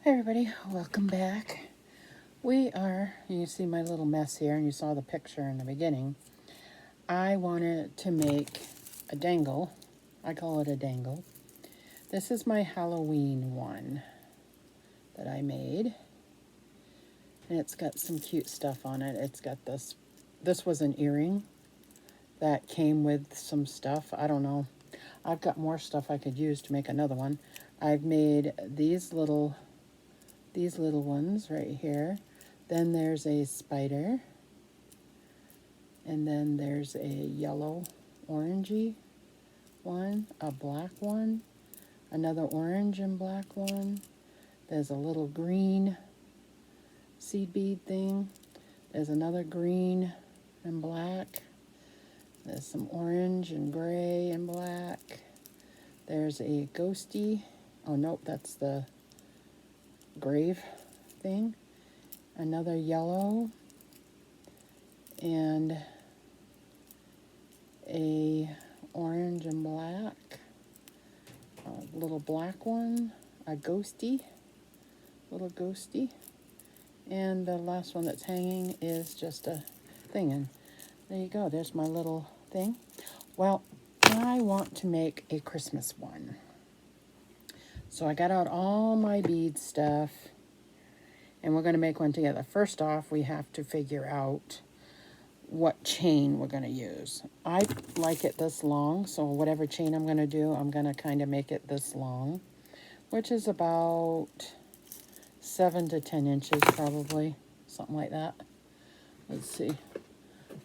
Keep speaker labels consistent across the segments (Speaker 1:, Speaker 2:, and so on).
Speaker 1: Hey everybody, welcome back. You see my little mess here, and you saw the picture in the beginning. I wanted to make a dangle. I call it a dangle. This is my Halloween one that I made. And it's got some cute stuff on it. It's got this was an earring that came with some stuff. I don't know. I've got more stuff I could use to make another one. I've made these little ones right here. Then there's a spider. And then there's a yellow orangey one, a black one, another orange and black one. There's a little green seed bead thing. There's another green and black. There's some orange and gray and black. There's a ghosty. Oh, nope, that's the grave thing. Another yellow. And a orange and black. A little black one. A ghosty. Little ghosty. And the last one that's hanging is just a thing. And there you go. There's my little thing. Well, I want to make a Christmas one. So I got out all my bead stuff. And we're going to make one together. First off, we have to figure out what chain we're going to use. I like it this long, so whatever chain I'm going to do, I'm going to kind of make it this long, which is about 7 to 10 inches probably, something like that. Let's see.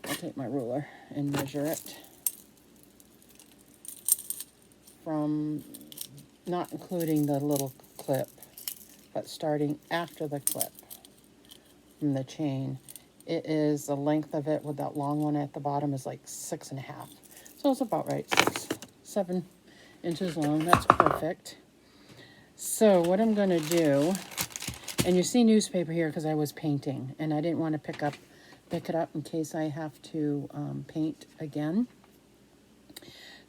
Speaker 1: I'll take my ruler and measure it from, not including the little clip, but starting after the clip from the chain. It is the length of it with that long one at the bottom is like 6.5. So it's about right, 7 inches long. That's perfect. So what I'm going to do, and you see newspaper here because I was painting, and I didn't want to pick it up in case I have to paint again.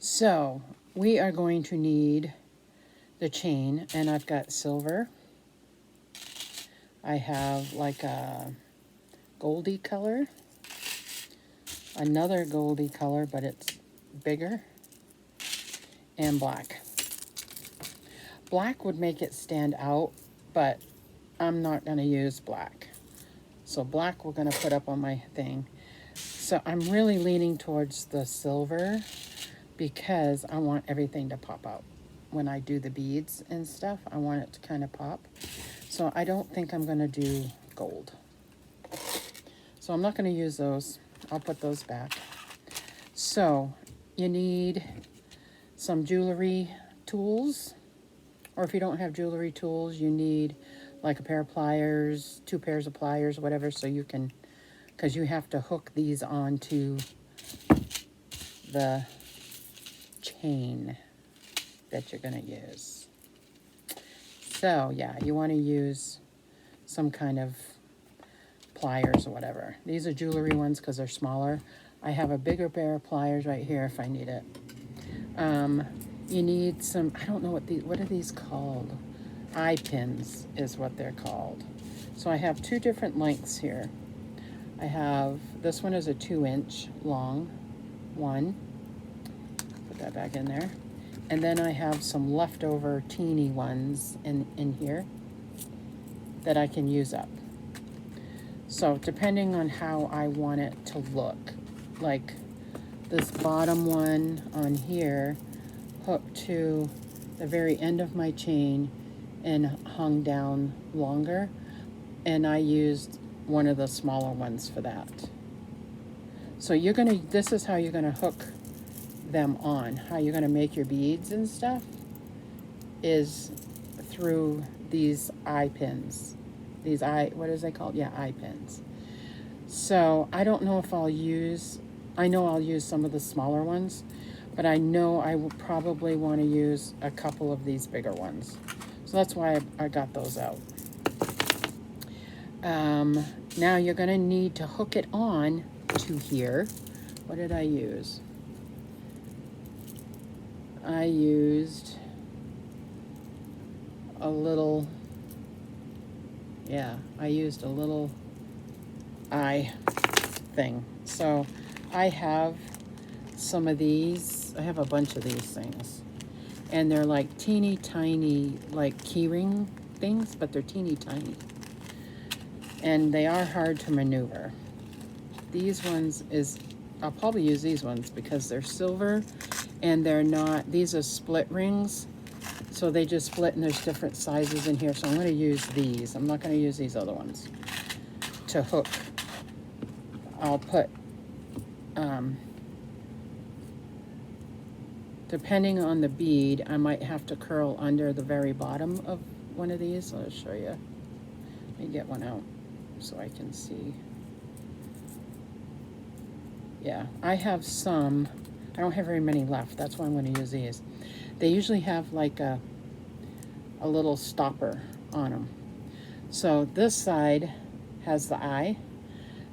Speaker 1: So we are going to need the chain, and I've got silver. I have like a goldy color, another goldy color, but it's bigger, and black. Black would make it stand out, but I'm not going to use black. So black we're going to put up on my thing. So I'm really leaning towards the silver because I want everything to pop out. When I do the beads and stuff, I want it to kind of pop. So I don't think I'm going to do gold. So I'm not going to use those. I'll put those back. So you need some jewelry tools. Or if you don't have jewelry tools, you need like a pair of pliers, 2 pairs of pliers, whatever, so you can, because you have to hook these onto the chain that you're going to use. So yeah, you want to use some kind of pliers or whatever. These are jewelry ones because they're smaller. I have a bigger pair of pliers right here if I need it. You need some, I don't know what are these called? Eye pins is what they're called. So I have 2 different lengths here. I have, this one is a 2-inch long one. Put that back in there. And then I have some leftover teeny ones in here that I can use up. So depending on how I want it to look, like this bottom one on here hooked to the very end of my chain and hung down longer, and I used one of the smaller ones for that. So this is how you're gonna hook them on, how you're gonna make your beads and stuff is through these eye pins. What is they called? Yeah, eye pins. So I don't know if I know I'll use some of the smaller ones, but I know I will probably want to use a couple of these bigger ones. So that's why I got those out. Now you're going to need to hook it on to here. What did I use? I used a little Yeah, I used a little eye thing. So I have some of these. I have a bunch of these things. And they're like teeny tiny, like keyring things, but they're teeny tiny. And they are hard to maneuver. These ones I'll probably use these ones because they're silver and they're not, these are split rings. So they just split and there's different sizes in here. So I'm going to use these. I'm not going to use these other ones to hook. I'll put, depending on the bead, I might have to curl under the very bottom of one of these. I'll show you. Let me get one out so I can see. Yeah, I have some. I don't have very many left. That's why I'm going to use these. They usually have like a little stopper on them. So this side has the eye.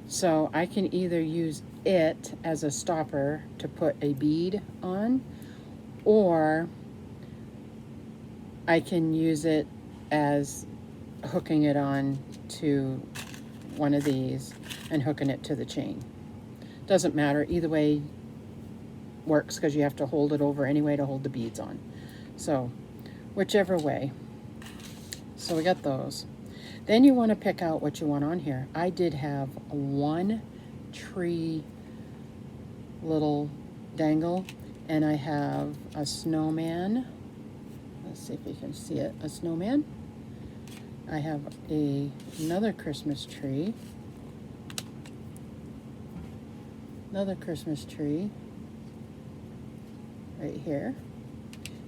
Speaker 1: So I can either use it as a stopper to put a bead on, or I can use it as hooking it on to one of these and hooking it to the chain. Doesn't matter, either way works because you have to hold it over anyway to hold the beads on. So whichever way. So we got those. Then you want to pick out what you want on here. I did have one tree little dangle, and I have a snowman. Let's see if you can see it. A snowman. I have another Christmas tree. Another Christmas tree right here.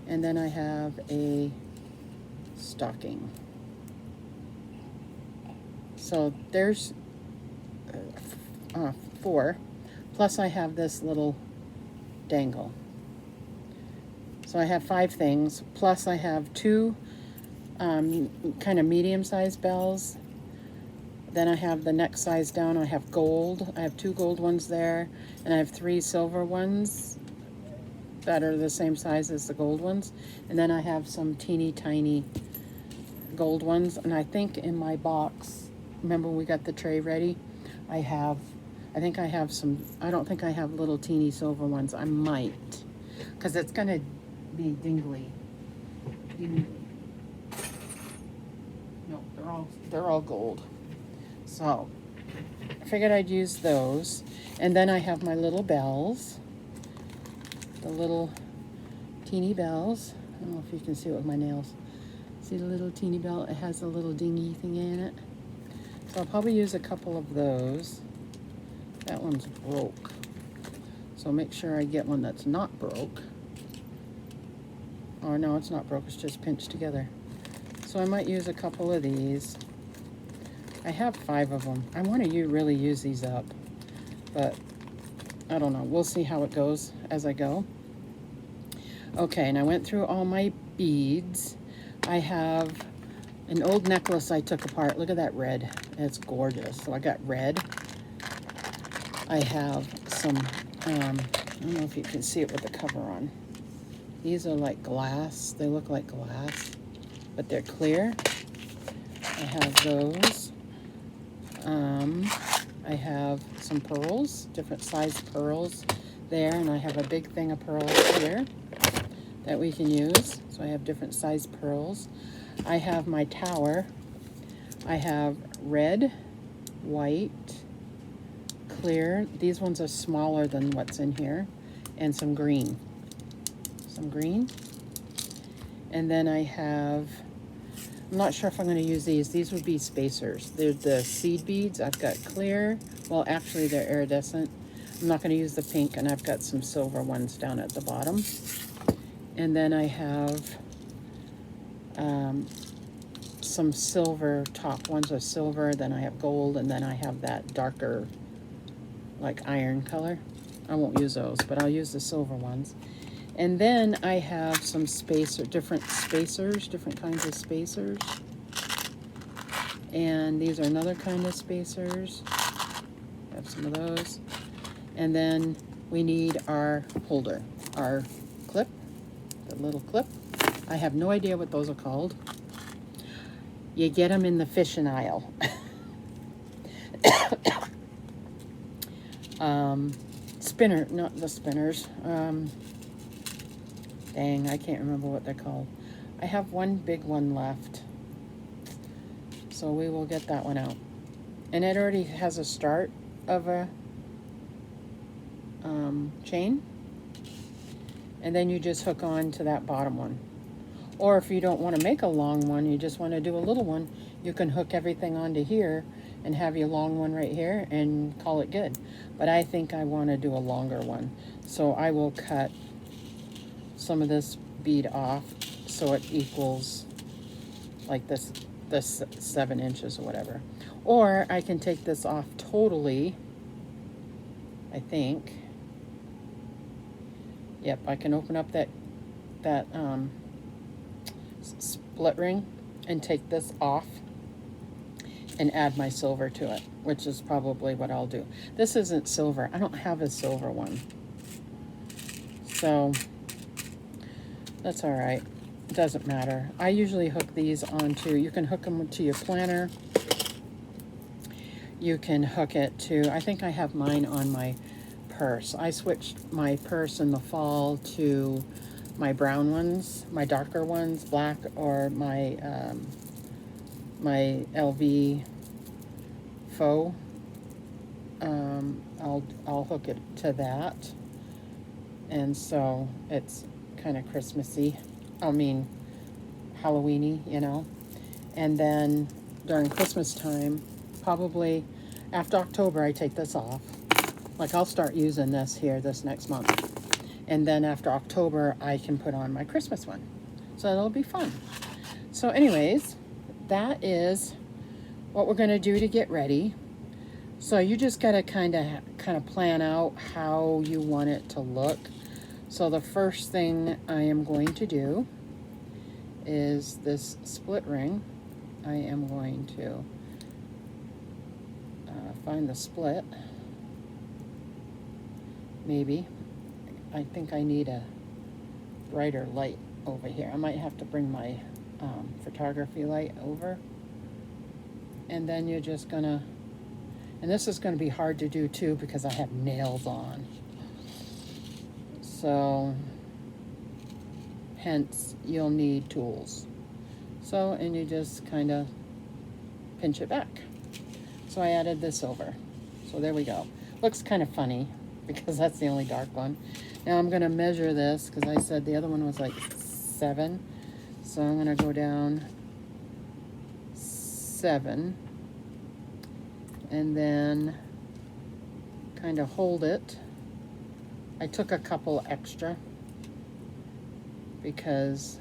Speaker 1: And then I have a stocking. So there's 4, plus I have this little dangle. So I have 5 things, plus I have 2 kind of medium-sized bells. Then I have the next size down, I have gold. I have 2 gold ones there, and I have 3 silver ones that are the same size as the gold ones. And then I have some teeny tiny gold ones, and I think in my box, remember we got the tray ready? I think I have some, I don't think I have little teeny silver ones. I might, because it's going to be dingly. No, they're all gold. So I figured I'd use those. And then I have my little bells, the little teeny bells. I don't know if you can see it with my nails. See the little teeny bell? It has a little dingy thing in it. So I'll probably use a couple of those. That one's broke. So make sure I get one that's not broke. Oh no, it's not broke, it's just pinched together. So I might use a couple of these. I have 5 of them. I want to really use these up, but I don't know. We'll see how it goes as I go. Okay, and I went through all my beads. I have an old necklace I took apart. Look at that red. It's gorgeous. So I got red. I have some, I don't know if you can see it with the cover on. These are like glass. They look like glass, but they're clear. I have those. I have some pearls, different size pearls there, and I have a big thing of pearls here that we can use. So I have different size pearls. I have my tower. I have red, white, clear. These ones are smaller than what's in here, and some green. Some green. And then I have, I'm not sure if I'm going to use these. These would be spacers. They're the seed beads. I've got clear. Well, actually, they're iridescent. I'm not going to use the pink, and I've got some silver ones down at the bottom. And then I have some silver. Top ones are silver. Then I have gold, and then I have that darker, like iron color. I won't use those, but I'll use the silver ones. And then I have some different kinds of spacers. And these are another kind of spacers. I have some of those. And then we need our holder, our clip, the little clip. I have no idea what those are called. You get them in the fishing aisle. Spinner, not the spinners. Dang, I can't remember what they're called. I have one big one left. So we will get that one out. And it already has a start of a chain. And then you just hook on to that bottom one. Or if you don't want to make a long one, you just want to do a little one, you can hook everything onto here and have your long one right here and call it good. But I think I want to do a longer one. So I will cut some of this bead off so it equals like this 7 inches or whatever. Or I can take this off totally, I think. Yep, I can open up that split ring and take this off and add my silver to it, which is probably what I'll do. This isn't silver. I don't have a silver one. So that's all right. It doesn't matter. I usually hook these onto, you can hook them to your planner. You can hook it to, I think I have mine on my purse. I switched my purse in the fall to my brown ones, my darker ones, black, or my my LV faux. I'll hook it to that, and so it's kind of Christmassy. I mean, Halloweeny, you know. And then during Christmas time, probably after October, I take this off. Like I'll start using this here this next month. And then after October, I can put on my Christmas one. So it'll be fun. So anyways, that is what we're going to do to get ready. So you just got to kind of plan out how you want it to look. So the first thing I am going to do is this split ring. I am going to find the split. Maybe. I think I need a brighter light over here. I might have to bring my photography light over. And then you're just gonna, and this is gonna be hard to do too because I have nails on. So, hence you'll need tools. So, and you just kind of pinch it back. So I added this over. So there we go. Looks kind of funny because that's the only dark one. Now I'm going to measure this because I said the other one was like 7. So I'm going to go down 7 and then kind of hold it. I took a couple extra because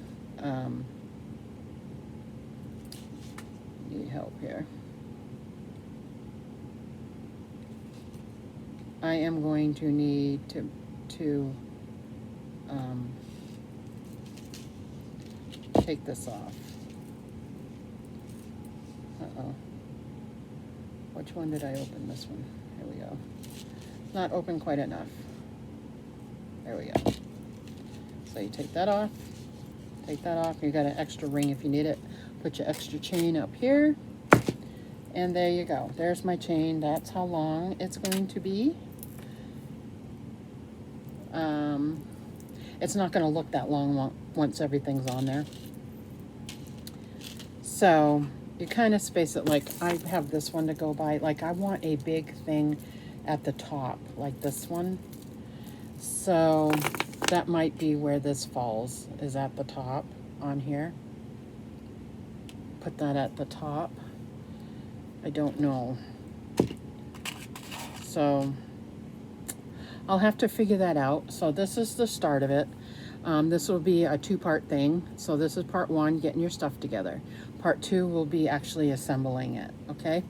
Speaker 1: need help here. I am going to need to take this off. Uh-oh. Which one did I open? This one. Here we go. Not open quite enough. There we go. So you take that off. Take that off. You got an extra ring if you need it. Put your extra chain up here. And there you go. There's my chain. That's how long it's going to be. It's not going to look that long once everything's on there. So you kind of space it like I have this one to go by. Like I want a big thing at the top, like this one. So that might be where this falls, is at the top on here. Put that at the top. I don't know. So I'll have to figure that out. So this is the start of it. This will be a 2-part thing. So this is part 1, getting your stuff together. Part 2 will be actually assembling it, okay?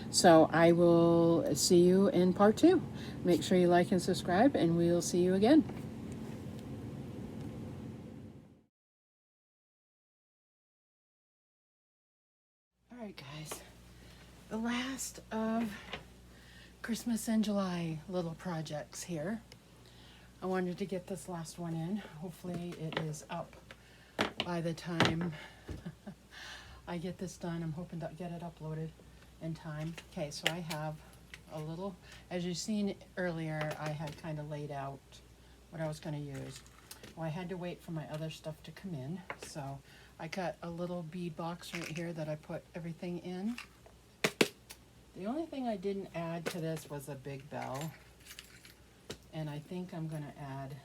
Speaker 1: So I will see you in part 2. Make sure you like and subscribe, and we'll see you again. All right, guys. The last of Christmas in July little projects here. I wanted to get this last one in. Hopefully it is up by the time I get this done. I'm hoping to get it uploaded in time. Okay, so I have a little, as you've seen earlier, I had kind of laid out what I was going to use. Well, I had to wait for my other stuff to come in, so I got a little bead box right here that I put everything in. The only thing I didn't add to this was a big bell, and I think I'm going to add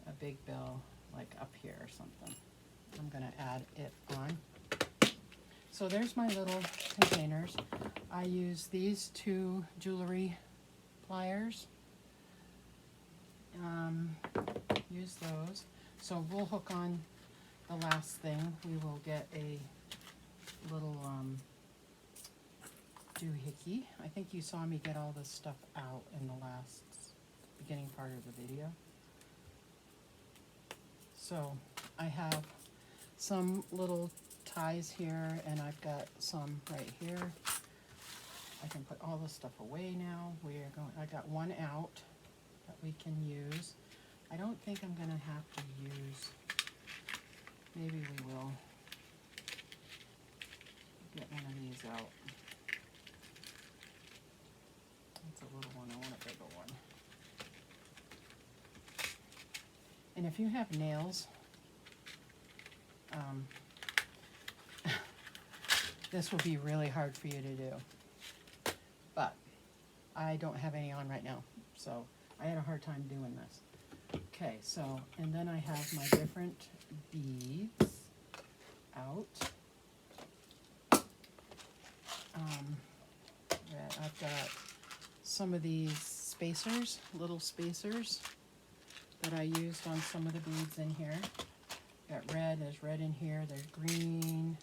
Speaker 1: a big bell like up here or something. I'm going to add it on. So there's my little containers. I use these two jewelry pliers. Use those. So we'll hook on the last thing. We will get a little doohickey. I think you saw me get all this stuff out in the last beginning part of the video. So I have some little ties here, and I've got some right here. I can put all this stuff away now. I got one out that we can use. I don't think I'm gonna have to use, maybe we will get one of these out. That's a little one, I want a bigger one. And if you have nails, this will be really hard for you to do. But I don't have any on right now, so I had a hard time doing this. Okay, so, and then I have my different beads out. I've got some of these spacers, little spacers that I used on some of the beads in here. Got red, there's red in here, there's green,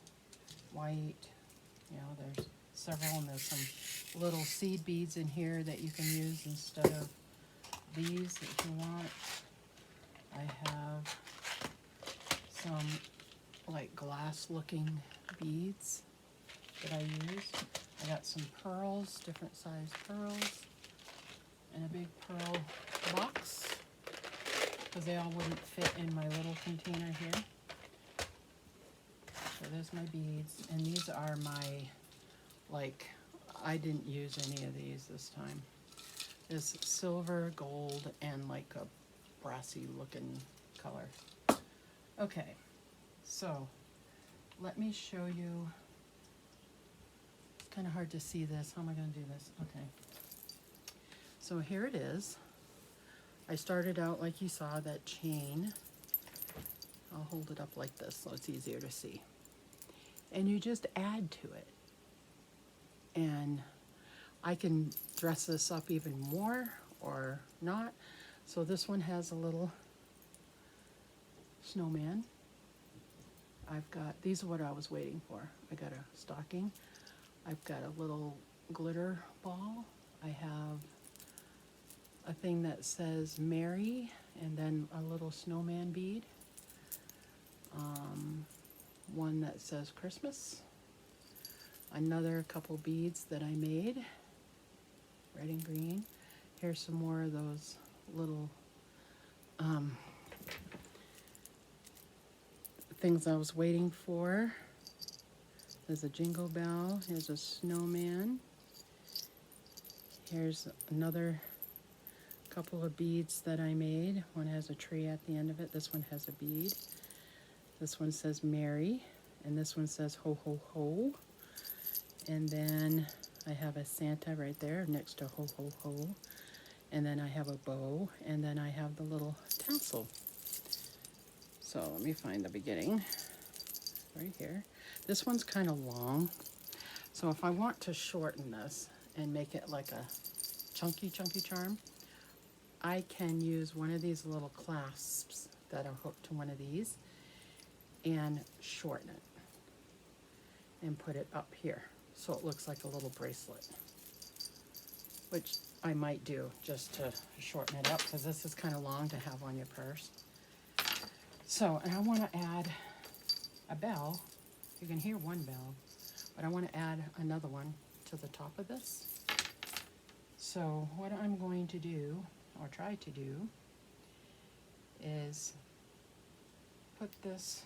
Speaker 1: white, you know, there's several, and there's some little seed beads in here that you can use instead of these if you want. I have some like glass looking beads that I use. I got some pearls, different size pearls, and a big pearl box because they all wouldn't fit in my little container here. So there's my beads, and these are my, like, I didn't use any of these this time. This silver, gold, and like a brassy looking color. Okay, so let me show you. It's kind of hard to see this. How am I going to do this? Okay. So here it is. I started out like you saw, that chain. I'll hold it up like this so it's easier to see. And you just add to it. And I can dress this up even more or not. So this one has a little snowman. I've got, these are what I was waiting for. I got a stocking. I've got a little glitter ball. I have a thing that says Mary, and then a little snowman bead. One that says Christmas. Another couple beads that I made, red and green. Here's some more of those little things I was waiting for. There's a jingle bell. Here's a snowman. Here's another couple of beads that I made. One has a tree at the end of it. This one has a bead. This one says Mary, and this one says ho ho ho. And then I have a Santa right there next to ho ho ho. And then I have a bow, and then I have the little tassel. So let me find the beginning right here. This one's kind of long. So if I want to shorten this and make it like a chunky charm, I can use one of these little clasps that are hooked to one of these and shorten it and put it up here so it looks like a little bracelet, which I might do just to shorten it up because this is kind of long to have on your purse. So, and I want to add a bell. You can hear one bell, but I want to add another one to the top of this. So what I'm going to do, or try to do, is put this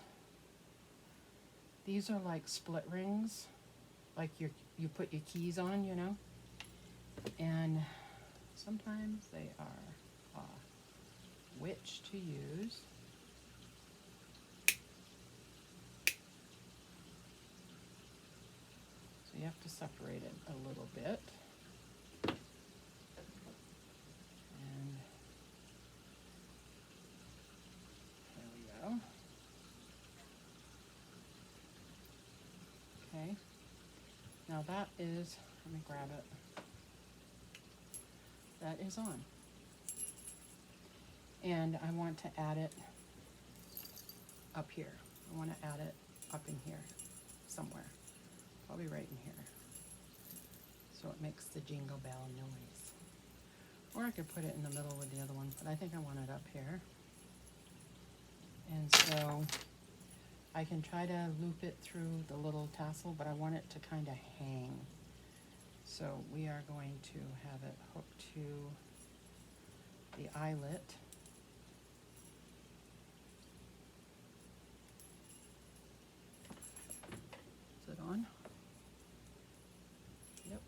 Speaker 1: These are like split rings, like you put your keys on, you know, and sometimes they are which to use. So you have to separate it a little bit. And there we go. Okay. Now that is, let me grab it. That is on. And I want to add it up here. I want to add it up in here somewhere. Probably right in here. So it makes the jingle bell noise. Or I could put it in the middle with the other one, but I think I want it up here. And so I can try to loop it through the little tassel, but I want it to kind of hang. So we are going to have it hooked to the eyelet. Is it on? Yep.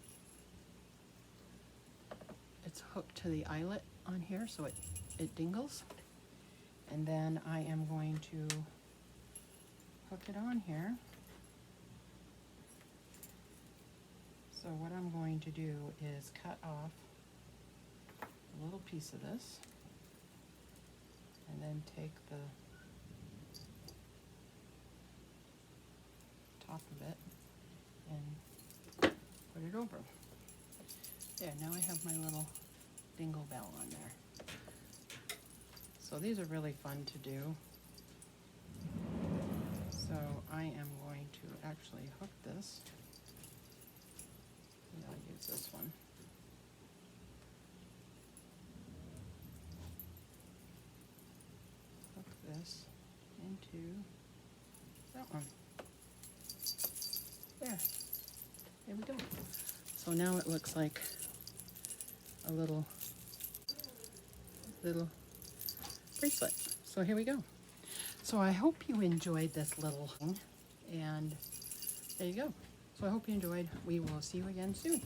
Speaker 1: It's hooked to the eyelet on here, so it dingles. And then I am going to hook it on here. So what I'm going to do is cut off a little piece of this and then take the top of it and put it over. There, now I have my little dingle bell on there. So these are really fun to do. So I am going to actually hook this. Yeah, I'll use this one. Hook this into that one. There we go. So now it looks like a little bracelet. So here we go. So I hope you enjoyed this little thing, and there you go. So I hope you enjoyed. We will see you again soon.